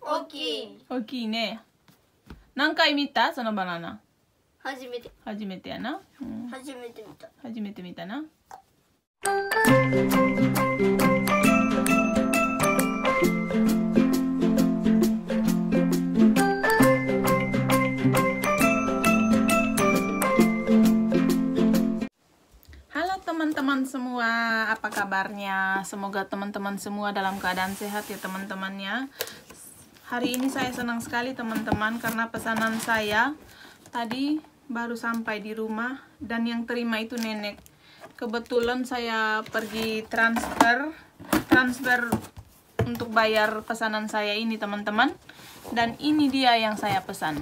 大きい。大きいね。何回見たそのバナナ。初めて。初めてやな。初めて見た。初めて見たな。Teman-teman semua, apa kabarnya? Semoga teman-teman semua dalam keadaan sehat ya teman-temannya. Hari ini saya senang sekali teman-teman karena pesanan saya tadi baru sampai di rumah dan yang terima itu nenek. Kebetulan saya pergi transfer untuk bayar pesanan saya ini teman-teman. Dan ini dia yang saya pesan.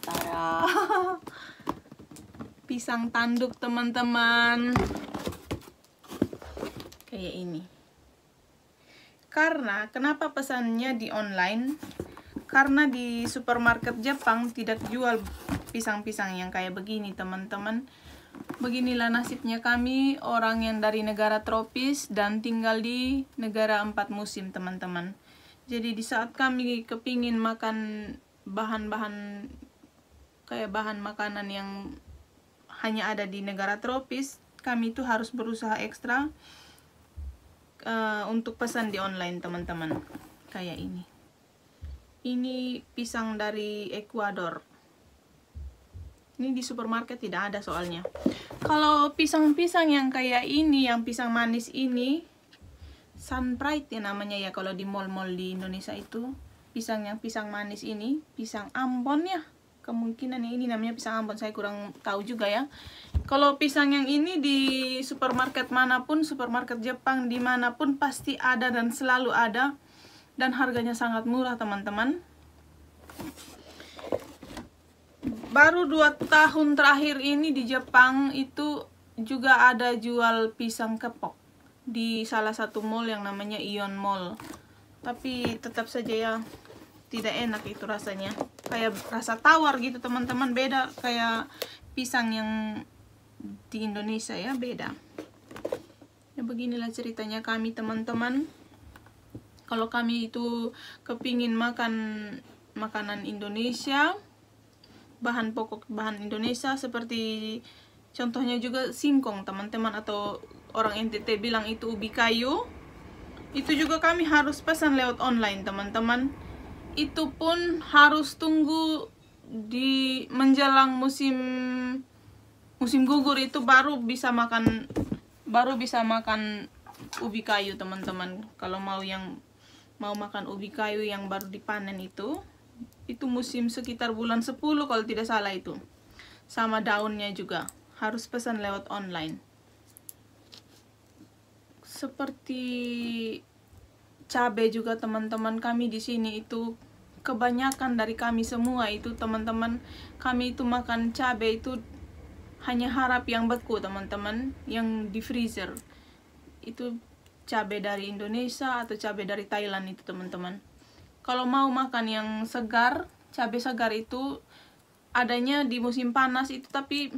Tada! Pisang tanduk teman-teman. Kayak ini. Karena kenapa pesannya di online? Karena di supermarket Jepang tidak jual pisang-pisang yang kayak begini teman-teman. Beginilah nasibnya kami orang yang dari negara tropis dan tinggal di negara 4 musim teman-teman. Jadi di saat kami kepingin makan bahan-bahan kayak bahan makanan yang hanya ada di negara tropis, kami itu harus berusaha ekstra untuk pesan di online teman-teman. Kayak ini. Ini pisang dari Ekuador. Ini di supermarket tidak ada soalnya. Kalau pisang-pisang yang kayak ini, yang pisang manis ini, Sunbright ya namanya ya kalau di mall-mall di Indonesia itu. Pisang yang pisang manis ini, pisang Ambon ya. Kemungkinan yang ini namanya pisang Ambon, saya kurang tahu juga ya. Kalau pisang yang ini di supermarket manapun, supermarket Jepang dimanapun pasti ada dan selalu ada. Dan harganya sangat murah teman-teman. Baru 2 tahun terakhir ini di Jepang itu juga ada jual pisang kepok. Di salah satu mall yang namanya Ion Mall. Tapi tetap saja ya tidak enak itu rasanya. Kayak rasa tawar gitu teman-teman, beda kayak pisang yang di Indonesia ya, beda. Ya beginilah ceritanya kami teman-teman. Kalau kami itu kepingin makan makanan Indonesia, bahan pokok bahan Indonesia seperti contohnya juga singkong teman-teman, atau orang NTT bilang itu ubi kayu. Itu juga kami harus pesan lewat online teman-teman. Itu pun harus tunggu di menjelang musim gugur itu baru bisa makan ubi kayu teman-teman. Kalau mau makan ubi kayu yang baru dipanen itu musim sekitar bulan 10 kalau tidak salah itu. Sama daunnya juga harus pesan lewat online. Seperti cabai juga teman-teman, kami di sini itu kebanyakan dari kami semua itu teman-teman, kami itu makan cabai itu hanya harap yang beku teman-teman, yang di freezer. Itu cabai dari Indonesia atau cabai dari Thailand itu teman-teman. Kalau mau makan yang segar, cabai segar itu adanya di musim panas itu, tapi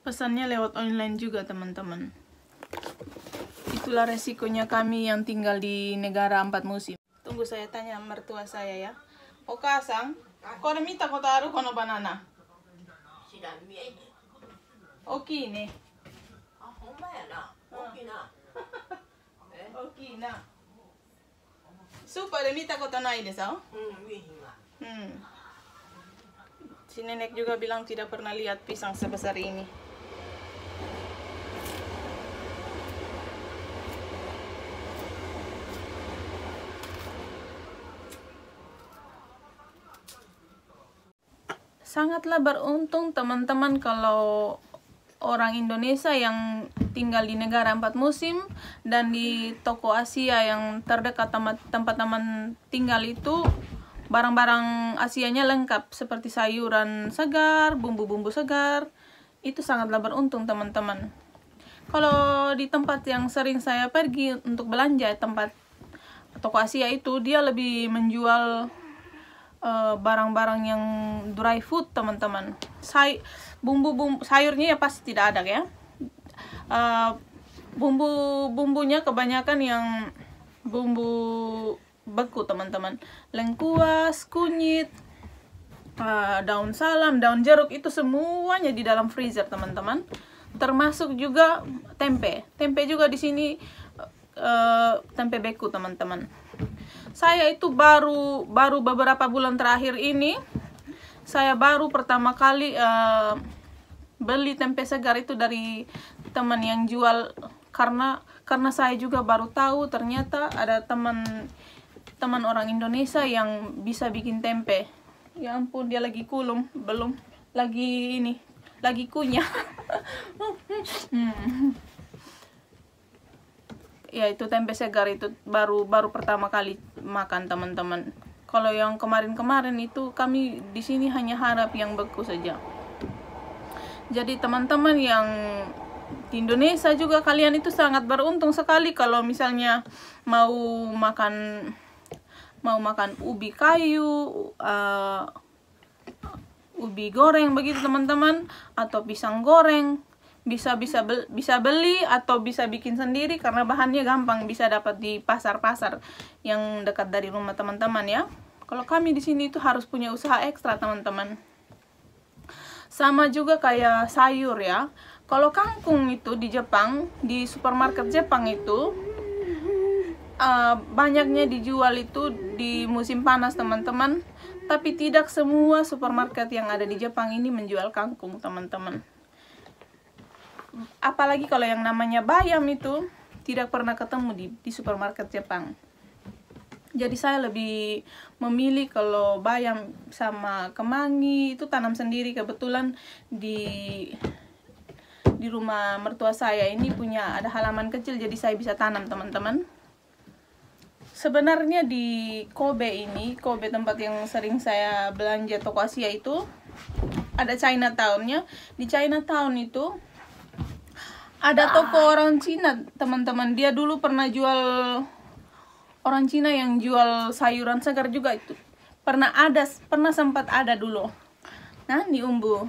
pesannya lewat online juga teman-teman. Itulah resikonya kami yang tinggal di negara 4 musim. Tunggu saya tanya mertua saya ya. Okasang, kore mita koto aru kono banana? Oki ne. Ah, honma ya na. Oki na. Oki na. Super de mita koto nai desu? Si nenek juga bilang tidak pernah lihat pisang sebesar ini. Sangatlah beruntung teman-teman kalau orang Indonesia yang tinggal di negara 4 musim dan di toko Asia yang terdekat tempat teman tinggal itu barang-barang Asianya lengkap seperti sayuran segar, bumbu-bumbu segar. Itu sangatlah beruntung teman-teman. Kalau di tempat yang sering saya pergi untuk belanja, tempat toko Asia itu, dia lebih menjual barang-barang yang dry food teman-teman. Bumbu-bumbu sayurnya ya pasti tidak ada ya. Bumbu-bumbunya kebanyakan yang bumbu beku teman-teman. Lengkuas, kunyit, daun salam, daun jeruk, itu semuanya di dalam freezer teman-teman. Termasuk juga tempe. Tempe juga di sini tempe beku teman-teman. Saya itu baru beberapa bulan terakhir ini saya baru pertama kali beli tempe segar itu dari teman yang jual, karena saya juga baru tahu ternyata ada teman orang Indonesia yang bisa bikin tempe. Ya ampun, dia lagi kulum, belum lagi kunyah. Ya, itu tempe segar itu baru pertama kali makan teman-teman. Kalau yang kemarin-kemarin itu kami di sini hanya harap yang beku saja. Jadi teman-teman yang di Indonesia juga, kalian itu sangat beruntung sekali kalau misalnya mau makan ubi kayu, ubi goreng begitu teman-teman, atau pisang goreng, bisa beli atau bisa bikin sendiri karena bahannya gampang, bisa dapat di pasar-pasar yang dekat dari rumah teman-teman ya. Kalau kami di sini itu harus punya usaha ekstra teman-teman. Sama juga kayak sayur ya. Kalau kangkung itu di Jepang, di supermarket Jepang itu banyaknya dijual itu di musim panas teman-teman. Tapi tidak semua supermarket yang ada di Jepang ini menjual kangkung teman-teman. Apalagi kalau yang namanya bayam itu tidak pernah ketemu di supermarket Jepang. Jadi saya lebih memilih kalau bayam sama kemangi itu tanam sendiri. Kebetulan di rumah mertua saya ini ada halaman kecil, jadi saya bisa tanam teman-teman. Sebenarnya di Kobe tempat yang sering saya belanja toko Asia itu, ada Chinatown-nya. Di Chinatown itu ada toko orang Cina teman-teman. Dia dulu pernah jual, orang Cina yang jual sayuran segar juga itu. Pernah sempat ada dulu. Nah, di Umbu.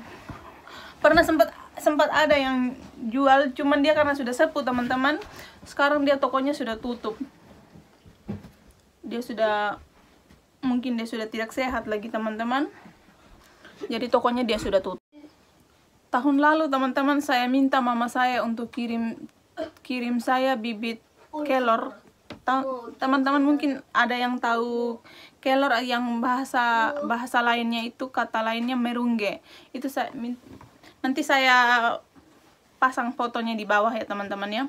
Pernah sempat ada yang jual, cuman dia karena sudah sepuh teman-teman. Sekarang tokonya sudah tutup. Mungkin dia sudah tidak sehat lagi teman-teman. Jadi tokonya dia sudah tutup. Tahun lalu teman-teman saya minta mama saya untuk kirim saya bibit kelor. Teman-teman mungkin ada yang tahu kelor, yang bahasa lainnya itu, kata lainnya merungge. Itu nanti saya pasang fotonya di bawah ya teman-teman ya.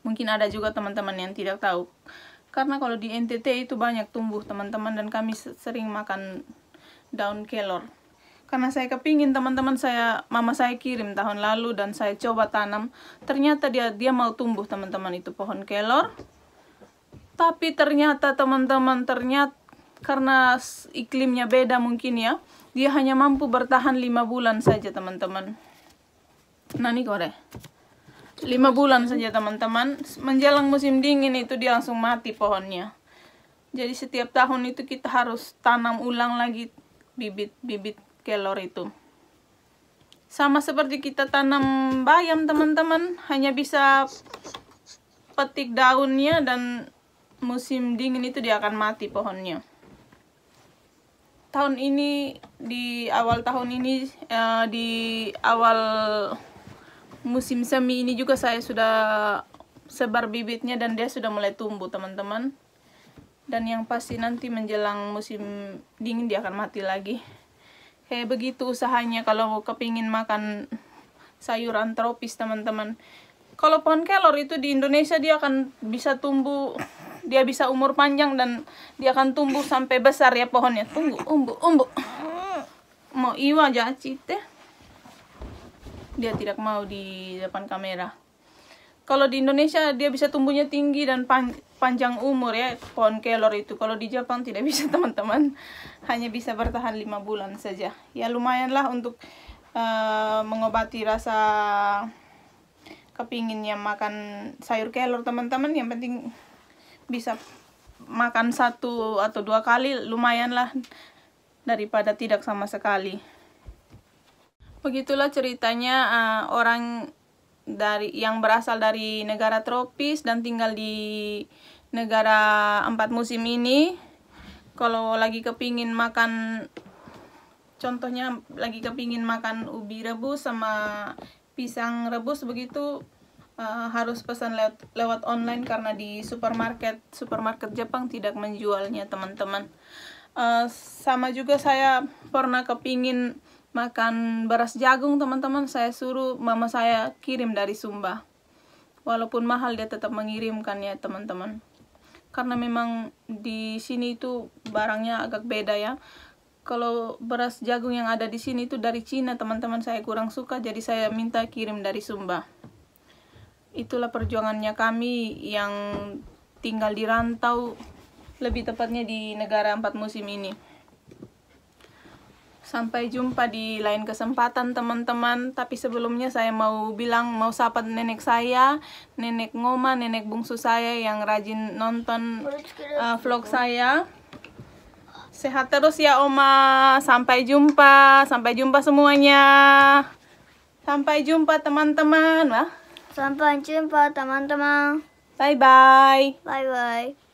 Mungkin ada juga teman-teman yang tidak tahu. Karena kalau di NTT itu banyak tumbuh teman-teman, dan kami sering makan daun kelor. Karena saya kepingin teman-teman, mama saya kirim tahun lalu dan saya coba tanam. Ternyata dia mau tumbuh teman-teman, itu pohon kelor. Tapi ternyata teman-teman, karena iklimnya beda mungkin ya, dia hanya mampu bertahan 5 bulan saja teman-teman. Nani kore? 5 bulan saja teman-teman. Menjelang musim dingin itu dia langsung mati pohonnya. Jadi setiap tahun itu kita harus tanam ulang lagi bibit kelor itu. Sama seperti kita tanam bayam teman-teman, hanya bisa petik daunnya dan musim dingin itu dia akan mati pohonnya. Tahun ini, di awal musim semi ini juga saya sudah sebar bibitnya dan dia sudah mulai tumbuh teman-teman. Dan yang pasti nanti menjelang musim dingin dia akan mati lagi. Kayak begitu usahanya kalau kepingin makan sayuran tropis teman-teman. Kalau pohon kelor itu di Indonesia dia akan bisa tumbuh, dia bisa umur panjang dan dia akan tumbuh sampai besar ya pohonnya. Tunggu, umbu. Mau iwa jacit teh. Dia tidak mau di depan kamera. Kalau di Indonesia dia bisa tumbuhnya tinggi dan panjang umur ya, pohon kelor itu. Kalau di Jepang tidak bisa teman-teman. Hanya bisa bertahan 5 bulan saja. Ya lumayanlah untuk mengobati rasa kepinginnya makan sayur kelor teman-teman. Yang penting bisa makan 1 atau 2 kali, lumayanlah daripada tidak sama sekali. Begitulah ceritanya orang yang berasal dari negara tropis dan tinggal di negara 4 musim ini. Kalau lagi kepingin makan, contohnya lagi kepingin makan ubi rebus sama pisang rebus begitu, harus pesan lewat online karena di supermarket Jepang tidak menjualnya, teman-teman. Sama juga saya pernah kepingin makan beras jagung, teman-teman. Saya suruh mama saya kirim dari Sumba. Walaupun mahal dia tetap mengirimkan ya, teman-teman. Karena memang di sini itu barangnya agak beda ya. Kalau beras jagung yang ada di sini itu dari Cina, teman-teman. Saya kurang suka, jadi saya minta kirim dari Sumba. Itulah perjuangannya kami yang tinggal di rantau, lebih tepatnya di negara 4 musim ini. Sampai jumpa di lain kesempatan, teman-teman. Tapi sebelumnya saya mau sapa nenek saya, nenek Ngoma, nenek bungsu saya yang rajin nonton vlog saya. Sehat terus ya Oma. Sampai jumpa semuanya. Sampai jumpa teman-teman. Sampai jumpa teman-teman. Bye bye. Bye bye.